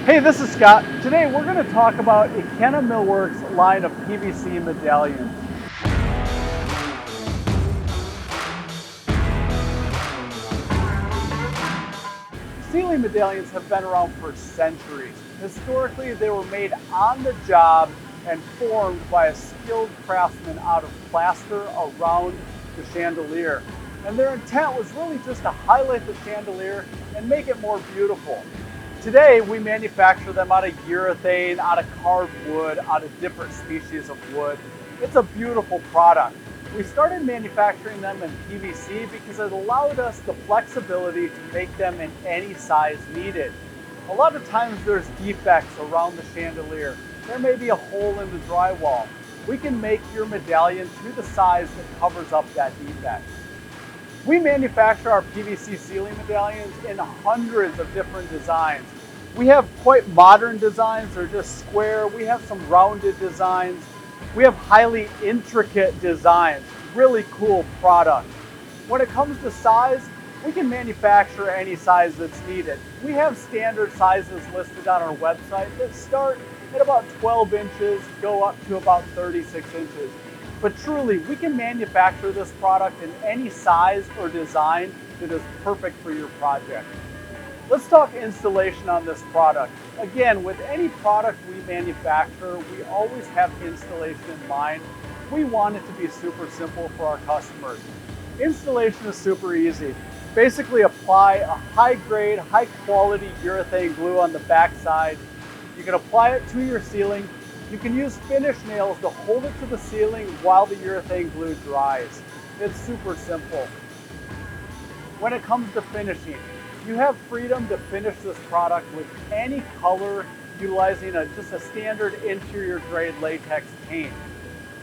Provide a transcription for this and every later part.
Hey, this is Scott. Today we're going to talk about Ikenna Millworks line of PVC medallions. Ceiling medallions have been around for centuries. Historically, they were made on the job and formed by a skilled craftsman out of plaster around the chandelier. And their intent was really just to highlight the chandelier and make it more beautiful. Today, we manufacture them out of urethane, out of carved wood, out of different species of wood. It's a beautiful product. We started manufacturing them in PVC because it allowed us the flexibility to make them in any size needed. A lot of times there's defects around the chandelier. There may be a hole in the drywall. We can make your medallion to the size that covers up that defect. We manufacture our PVC ceiling medallions in hundreds of different designs. We have quite modern designs, they're just square. We have some rounded designs. We have highly intricate designs, really cool product. When it comes to size, we can manufacture any size that's needed. We have standard sizes listed on our website that start at about 12 inches, go up to about 36 inches. But truly, we can manufacture this product in any size or design that is perfect for your project. Let's talk installation on this product. Again, with any product we manufacture, we always have installation in mind. We want it to be super simple for our customers. Installation is super easy. Basically apply a high-grade, high-quality urethane glue on the back side. You can apply it to your ceiling. You can use finish nails to hold it to the ceiling while the urethane glue dries. It's super simple. When it comes to finishing, you have freedom to finish this product with any color utilizing just a standard interior grade latex paint.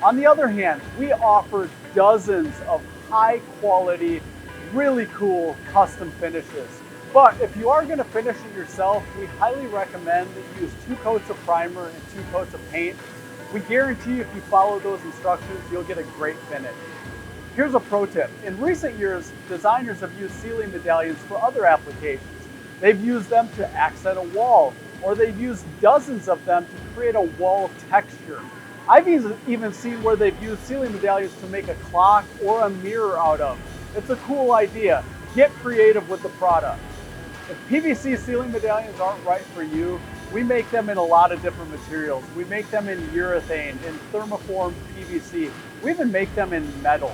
On the other hand, we offer dozens of high quality, really cool custom finishes. But if you are going to finish it yourself, we highly recommend that you use 2 coats of primer and 2 coats of paint. We guarantee if you follow those instructions, you'll get a great finish. Here's a pro tip. In recent years, designers have used ceiling medallions for other applications. They've used them to accent a wall, or they've used dozens of them to create a wall texture. I've even seen where they've used ceiling medallions to make a clock or a mirror out of. It's a cool idea. Get creative with the product. If PVC ceiling medallions aren't right for you, we make them in a lot of different materials. We make them in urethane, in thermoformed PVC. We even make them in metal.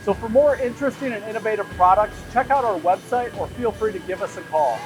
So for more interesting and innovative products, check out our website or feel free to give us a call.